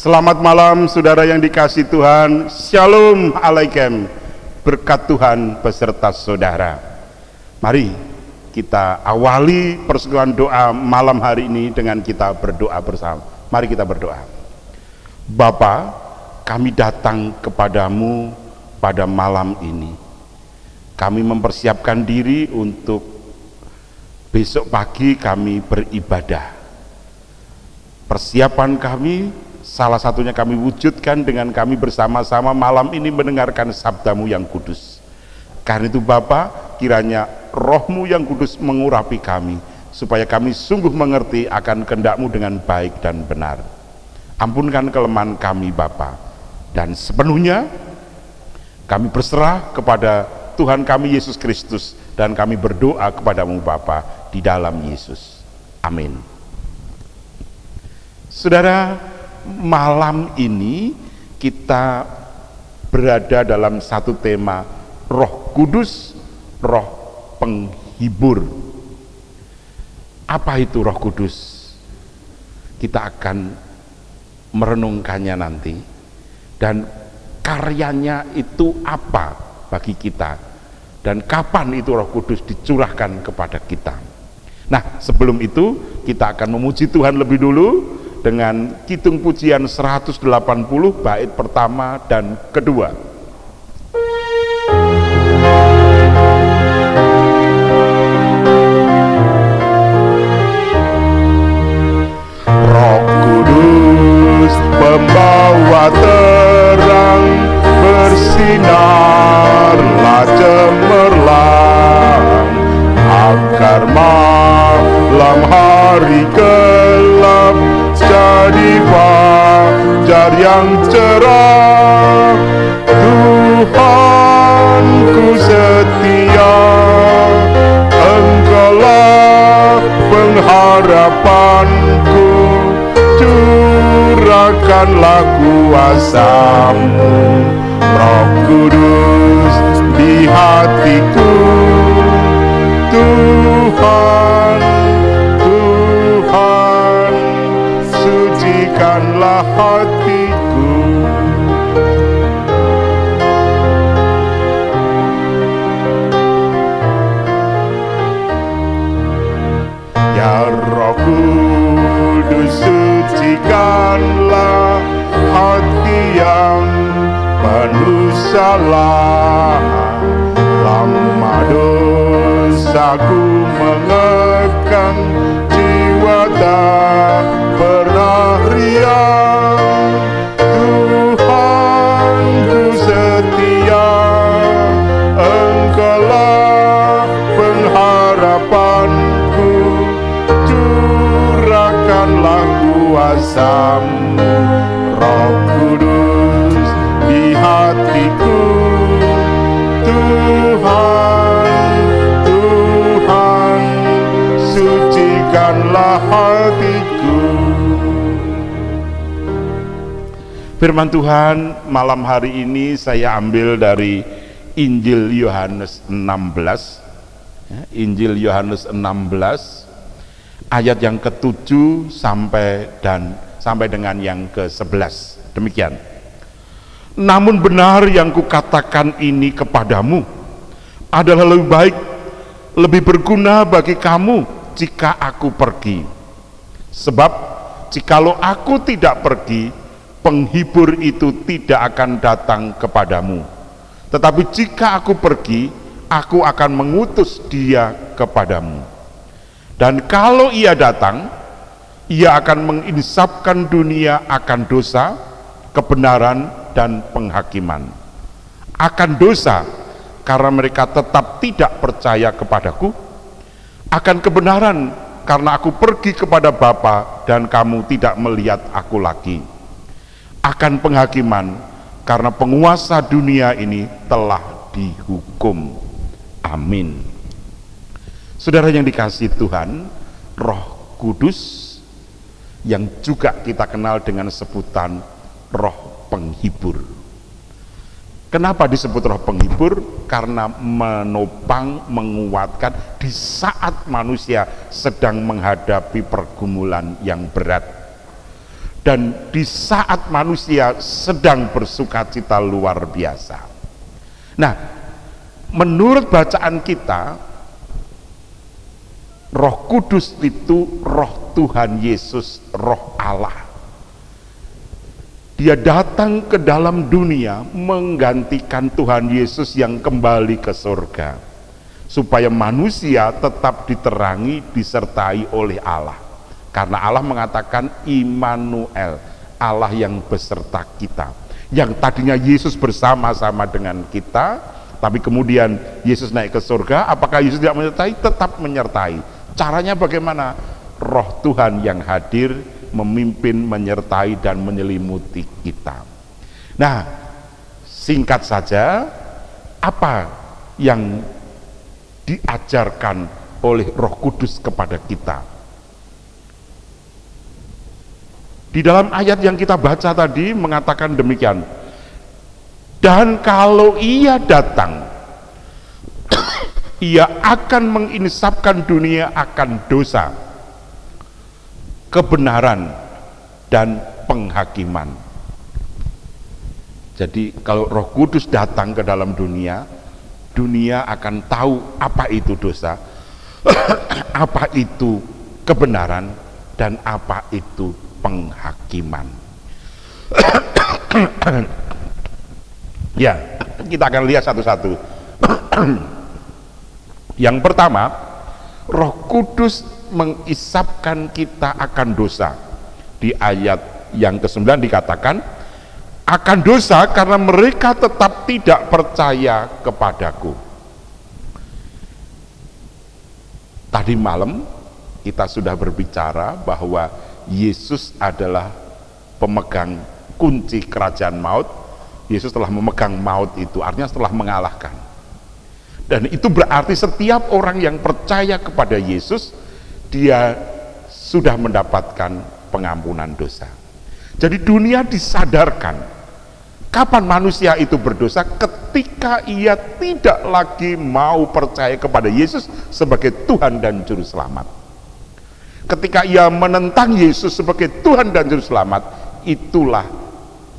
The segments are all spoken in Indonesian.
Selamat malam saudara yang dikasihi Tuhan. Shalom alaikum. Berkat Tuhan beserta saudara. Mari kita awali persekutuan doa malam hari ini dengan kita berdoa bersama. Mari kita berdoa. Bapa, kami datang kepadamu pada malam ini. Kami mempersiapkan diri untuk besok pagi kami beribadah. Persiapan kami salah satunya kami wujudkan dengan kami bersama-sama malam ini mendengarkan sabdamu yang kudus. Karena itu Bapa, kiranya rohmu yang kudus mengurapi kami, supaya kami sungguh mengerti akan kehendak-Mu dengan baik dan benar. Ampunkan kelemahan kami Bapa, dan sepenuhnya kami berserah kepada Tuhan kami Yesus Kristus, dan kami berdoa kepadamu Bapa di dalam Yesus. Amin. Saudara, malam ini kita berada dalam satu tema Roh Kudus, Roh Penghibur. Apa itu Roh Kudus? Kita akan merenungkannya nanti, dan karyanya itu apa bagi kita, dan kapan itu Roh Kudus dicurahkan kepada kita. Nah, sebelum itu kita akan memuji Tuhan lebih dulu dengan kidung pujian 180 bait pertama dan kedua. Roh Kudus membawa terang, bersinarlah cemerlang, agar malam hari gelap jadi fajar yang cerah. Tuhanku setia, Engkaulah pengharapanku, curahkanlah kuasa-Mu, Roh Kudus di hatiku. Tuhan, Tuhan, sucikanlah hatiku. Ya Roh Kudus, sucikanlah hati yang penuh salah. Lama dosaku mengekang, jiwa tak pernah riang. Tuhanku setia, Engkaulah pengharapanku, curahkanlah kuasa-Mu, Roh Kudus di hatiku. Tuhan, Tuhan, sucikanlah hatiku. Firman Tuhan malam hari ini saya ambil dari Injil Yohanes 16. Injil Yohanes 16 ayat yang ke-7 sampai dengan yang ke-11. Demikian. Namun benar yang kukatakan ini kepadamu adalah lebih baik, lebih berguna bagi kamu jika aku pergi. Sebab jikalau aku tidak pergi, penghibur itu tidak akan datang kepadamu. Tetapi jika aku pergi, aku akan mengutus dia kepadamu. Dan kalau ia datang, ia akan menginsafkan dunia akan dosa, kebenaran, dan penghakiman. Akan dosa, karena mereka tetap tidak percaya kepadaku. Akan kebenaran, karena aku pergi kepada Bapa dan kamu tidak melihat aku lagi. Akan penghakiman, karena penguasa dunia ini telah dihukum. Amin. Saudara yang dikasihi Tuhan, Roh Kudus yang juga kita kenal dengan sebutan Roh Penghibur. Kenapa disebut Roh Penghibur? Karena menopang, menguatkan di saat manusia sedang menghadapi pergumulan yang berat. dan di saat manusia sedang bersukacita luar biasa. Nah, menurut bacaan kita, Roh Kudus itu roh Tuhan Yesus, roh Allah. Dia datang ke dalam dunia menggantikan Tuhan Yesus yang kembali ke surga, supaya manusia tetap diterangi, disertai oleh Allah. Karena Allah mengatakan Immanuel, Allah yang beserta kita. Yang tadinya Yesus bersama-sama dengan kita, tapi kemudian Yesus naik ke surga. Apakah Yesus tidak menyertai? Tetap menyertai. Caranya bagaimana? Roh Tuhan yang hadir memimpin, menyertai, dan menyelimuti kita. Nah, singkat saja, apa yang diajarkan oleh Roh Kudus kepada kita? Di dalam ayat yang kita baca tadi mengatakan demikian, dan kalau ia datang, ia akan menginsafkan dunia akan dosa, kebenaran, dan penghakiman. Jadi kalau Roh Kudus datang ke dalam dunia, dunia akan tahu apa itu dosa, apa itu kebenaran, dan apa itu penghakiman. Ya, kita akan lihat satu-satu. Yang pertama, Roh Kudus mengisapkan kita akan dosa. Di ayat yang ke-9 dikatakan, akan dosa karena mereka tetap tidak percaya kepadaku. Tadi malam kita sudah berbicara bahwa Yesus adalah pemegang kunci kerajaan maut. Yesus telah memegang maut itu, artinya setelah mengalahkan. Dan itu berarti setiap orang yang percaya kepada Yesus, dia sudah mendapatkan pengampunan dosa. Jadi dunia disadarkan kapan manusia itu berdosa, ketika ia tidak lagi mau percaya kepada Yesus sebagai Tuhan dan Juru Selamat. Ketika ia menentang Yesus sebagai Tuhan dan Juru Selamat, itulah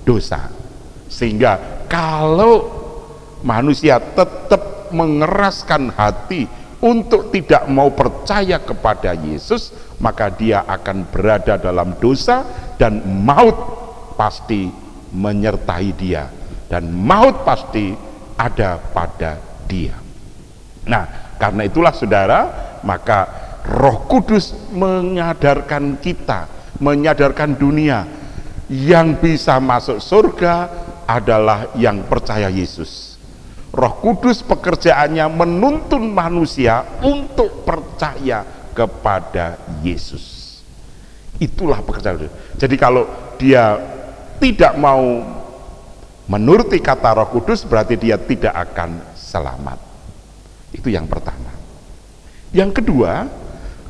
dosa. Sehingga kalau manusia tetap mengeraskan hati untuk tidak mau percaya kepada Yesus, maka dia akan berada dalam dosa dan maut pasti menyertai dia, dan maut pasti ada pada dia. Nah, karena itulah saudara, maka Roh Kudus menyadarkan kita, menyadarkan dunia, yang bisa masuk surga adalah yang percaya Yesus. Roh Kudus pekerjaannya menuntun manusia untuk percaya kepada Yesus. Itulah pekerjaan. Jadi kalau dia tidak mau menuruti kata Roh Kudus, berarti dia tidak akan selamat. Itu yang pertama. Yang kedua,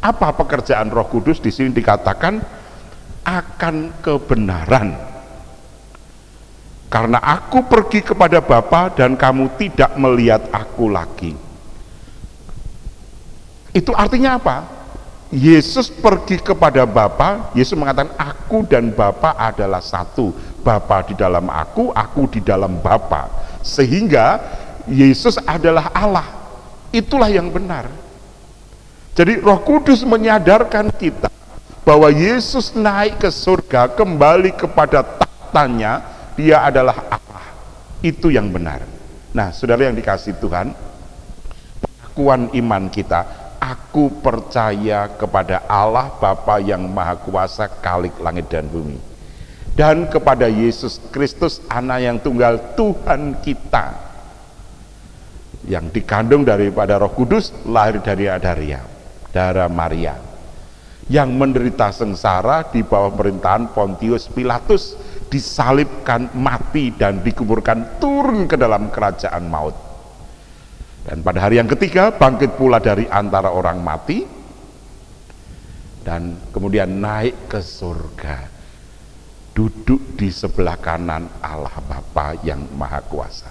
apa pekerjaan Roh Kudus? Di sini dikatakan akan kebenaran. Karena aku pergi kepada Bapa dan kamu tidak melihat aku lagi. Itu artinya apa? Yesus pergi kepada Bapa. Yesus mengatakan aku dan Bapa adalah satu. Bapa di dalam aku di dalam Bapa. Sehingga Yesus adalah Allah. Itulah yang benar. Jadi Roh Kudus menyadarkan kita bahwa Yesus naik ke surga, kembali kepada tahtanya, dia adalah Allah. Itu yang benar. Nah, saudara yang dikasihi Tuhan, pengakuan iman kita, aku percaya kepada Allah Bapa yang Maha Kuasa, Khalik langit dan bumi, dan kepada Yesus Kristus, Anak yang tunggal Tuhan kita, yang dikandung daripada Roh Kudus, lahir dari darah Maria, yang menderita sengsara di bawah pemerintahan Pontius Pilatus, disalibkan, mati, dan dikuburkan, turun ke dalam kerajaan maut, dan pada hari yang ketiga bangkit pula dari antara orang mati, dan kemudian naik ke surga, duduk di sebelah kanan Allah Bapa yang Maha Kuasa,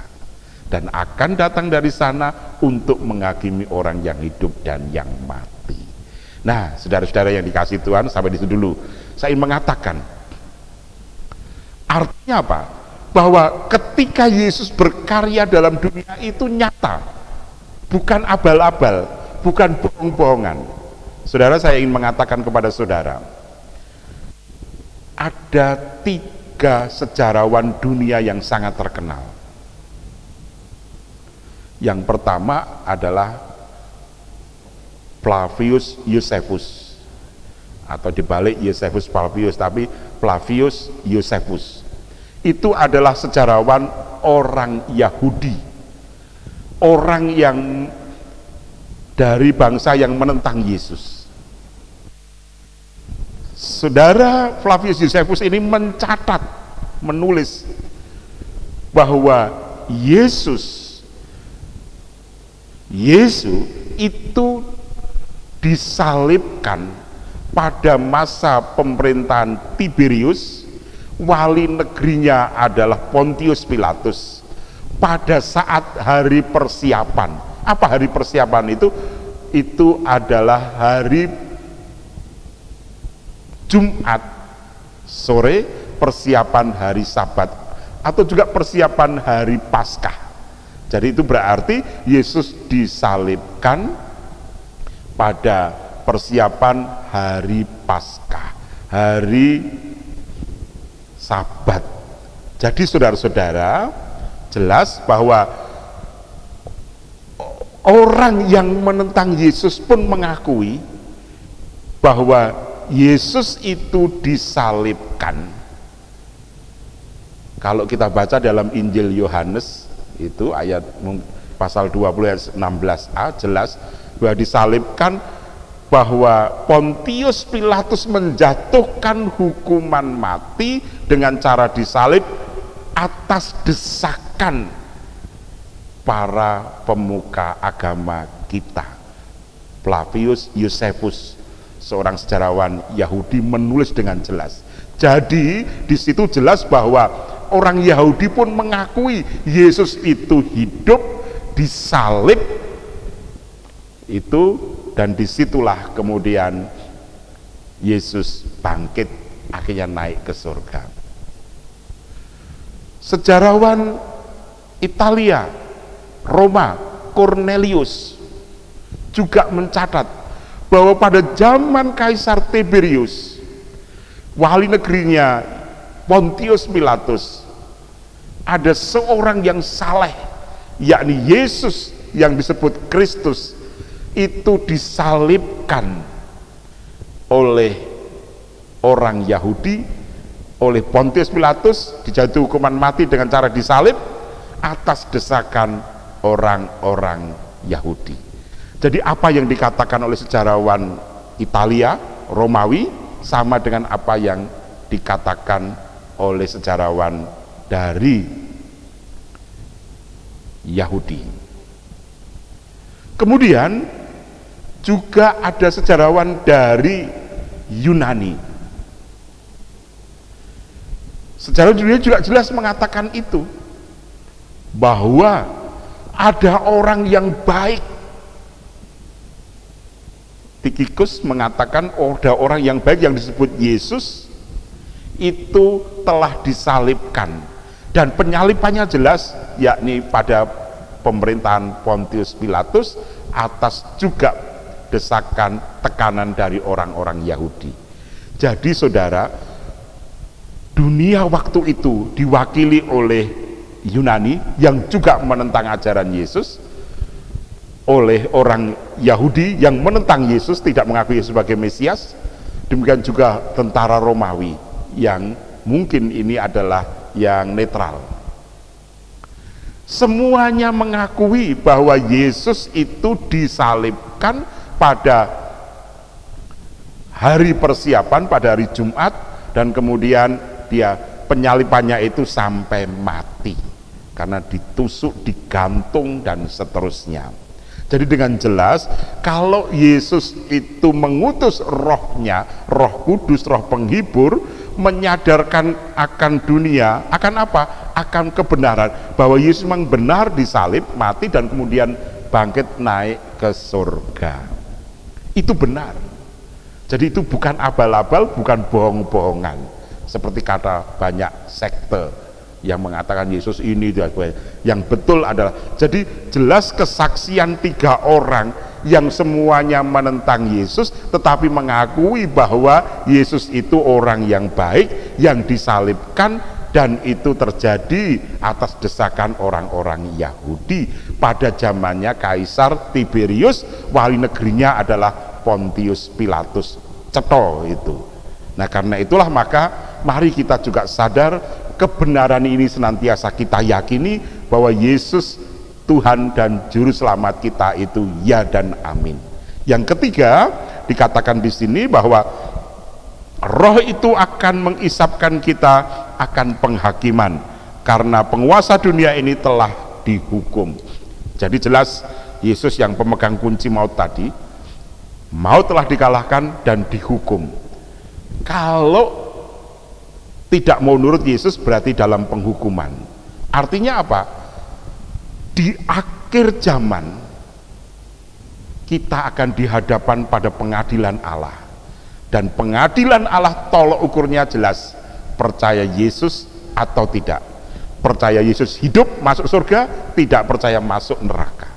dan akan datang dari sana untuk menghakimi orang yang hidup dan yang mati. Nah, saudara-saudara yang dikasihi Tuhan, sampai di situ dulu saya ingin mengatakan Artinya apa? Bahwa ketika Yesus berkarya dalam dunia itu nyata, bukan abal-abal, bukan bohong-bohongan. Saudara, saya ingin mengatakan kepada saudara, ada 3 sejarawan dunia yang sangat terkenal. Yang pertama adalah Flavius Josephus, atau dibalik Josephus Flavius, tapi Flavius Josephus. Itu adalah sejarawan orang Yahudi, orang yang dari bangsa yang menentang Yesus. Saudara Flavius Josephus ini mencatat, menulis bahwa Yesus itu disalibkan pada masa pemerintahan Tiberius. Wali negerinya adalah Pontius Pilatus pada saat hari persiapan. Apa hari persiapan itu? Itu adalah hari Jumat sore, persiapan hari Sabat, atau juga persiapan hari Paskah. Jadi itu berarti Yesus disalibkan pada persiapan hari Paskah, hari Sabat. Jadi saudara-saudara, jelas bahwa orang yang menentang Yesus pun mengakui bahwa Yesus itu disalibkan. Kalau kita baca dalam Injil Yohanes itu ayat pasal 20 ayat 16a, jelas bahwa disalibkan, bahwa Pontius Pilatus menjatuhkan hukuman mati dengan cara disalib atas desakan para pemuka agama kita. Flavius Josephus, seorang sejarawan Yahudi, menulis dengan jelas. Jadi di situ jelas bahwa orang Yahudi pun mengakui Yesus itu hidup, disalib itu, dan disitulah kemudian Yesus bangkit, akhirnya naik ke surga. Sejarawan Italia, Roma, Cornelius juga mencatat bahwa pada zaman Kaisar Tiberius, wali negerinya Pontius Pilatus, ada seorang yang saleh, yakni Yesus yang disebut Kristus, itu disalibkan oleh orang Yahudi, oleh Pontius Pilatus, dijatuhi hukuman mati dengan cara disalib atas desakan orang-orang Yahudi. Jadi apa yang dikatakan oleh sejarawan Italia, Romawi, sama dengan apa yang dikatakan oleh sejarawan dari Yahudi. Kemudian juga ada sejarawan dari Yunani. Sejarawan dunia juga jelas mengatakan itu, bahwa ada orang yang baik. Tychicus mengatakan ada orang yang baik yang disebut Yesus itu telah disalibkan, dan penyalibannya jelas, yakni pada pemerintahan Pontius Pilatus atas juga desakan, tekanan dari orang-orang Yahudi. Jadi saudara, dunia waktu itu diwakili oleh Yunani yang juga menentang ajaran Yesus, oleh orang Yahudi yang menentang Yesus, tidak mengakui Yesus sebagai Mesias, demikian juga tentara Romawi yang mungkin ini adalah yang netral. Semuanya mengakui bahwa Yesus itu disalibkan pada hari persiapan, pada hari Jumat, dan kemudian dia penyalibannya itu sampai mati karena ditusuk, digantung, dan seterusnya. Jadi dengan jelas kalau Yesus itu mengutus rohnya, Roh Kudus, Roh Penghibur, menyadarkan akan dunia, akan apa? Akan kebenaran bahwa Yesus memang benar disalib, mati, dan kemudian bangkit naik ke surga. Itu benar. Jadi itu bukan abal-abal, bukan bohong-bohongan. seperti kata banyak sekte yang mengatakan Yesus ini dan sebagainya. Yang betul adalah, jadi jelas kesaksian 3 orang yang semuanya menentang Yesus tetapi mengakui bahwa Yesus itu orang yang baik yang disalibkan, dan itu terjadi atas desakan orang-orang Yahudi pada zamannya Kaisar Tiberius, wali negerinya adalah Pontius Pilatus Cetho itu. Nah, karena itulah maka mari kita juga sadar kebenaran ini senantiasa kita yakini bahwa Yesus Tuhan dan Juru Selamat kita itu ya dan amin. Yang ketiga dikatakan di sini bahwa Roh itu akan mengisapkan kita akan penghakiman karena penguasa dunia ini telah dihukum. Jadi jelas Yesus yang pemegang kunci maut tadi, maut telah dikalahkan dan dihukum. Kalau tidak mau nurut Yesus berarti dalam penghukuman. Artinya apa? Di akhir zaman kita akan dihadapan pada pengadilan Allah. Dan pengadilan Allah tolok ukurnya jelas, percaya Yesus atau tidak, percaya Yesus hidup masuk surga, tidak percaya masuk neraka.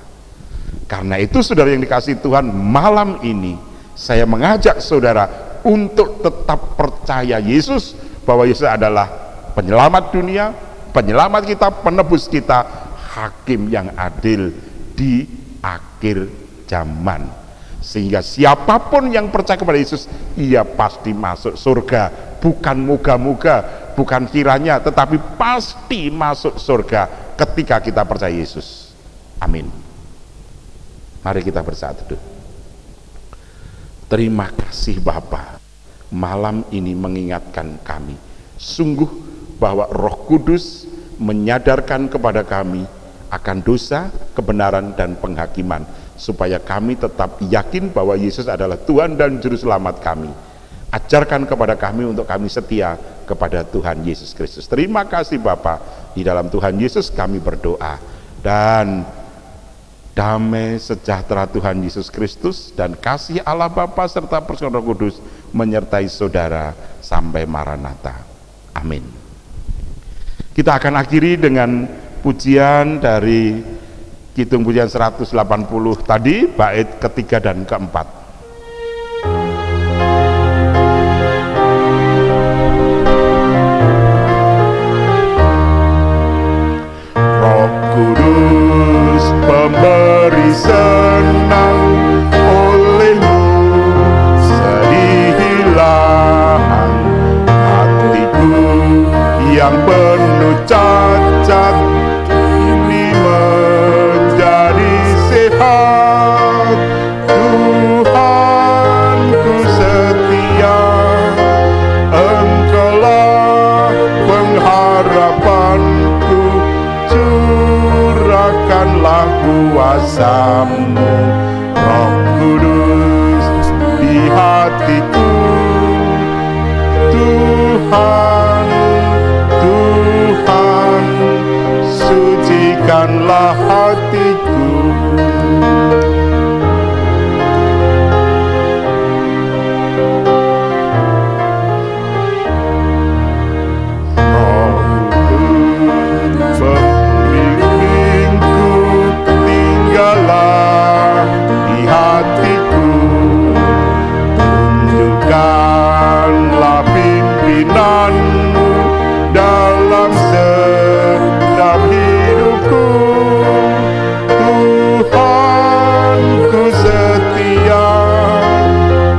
Karena itu saudara yang dikasihi Tuhan, malam ini saya mengajak saudara untuk tetap percaya Yesus, bahwa Yesus adalah penyelamat dunia, penyelamat kita, penebus kita, hakim yang adil di akhir zaman. Sehingga siapapun yang percaya kepada Yesus, ia pasti masuk surga, bukan moga-moga, bukan kiranya, tetapi pasti masuk surga ketika kita percaya Yesus. Amin. Mari kita bersatu. Terima kasih Bapa, malam ini mengingatkan kami sungguh bahwa Roh Kudus menyadarkan kepada kami akan dosa, kebenaran, dan penghakiman, supaya kami tetap yakin bahwa Yesus adalah Tuhan dan Juru Selamat kami. Ajarkan kepada kami untuk kami setia kepada Tuhan Yesus Kristus. Terima kasih Bapa, di dalam Tuhan Yesus kami berdoa, dan damai sejahtera Tuhan Yesus Kristus dan kasih Allah Bapa serta persekutuan Roh Kudus menyertai saudara sampai Maranatha. Amin. Kita akan akhiri dengan pujian dari Kidung Pujian 180 tadi, bait ketiga dan keempat. Roh Kudus pemberi senang, olehmu sedih hilang, hatiku yang penuh cacat ini menjadi sehat. Tuhanku setia, Engkaulah pengharapanku, curahkanlah kuasa-Mu, Roh Kudus di hatiku. Tuhan, Tuhan, sucikanlah hatiku. Roh Kudus pembimbingku, tinggallah di hatiku. Tunjukkanlah pimpinanmu dalam setiap hidupku. Tuhanku setia,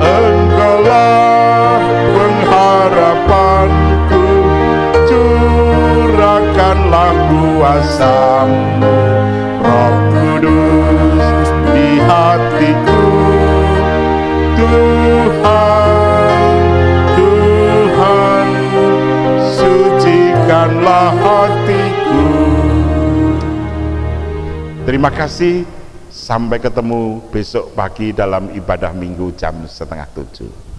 Engkaulah pengharapanku, curahkanlah kuasa-Mu, Roh Kudus di hatiku. Tuhan, Tuhan, sucikanlah hatiku. Terima kasih, sampai ketemu besok pagi dalam ibadah minggu jam 6:30.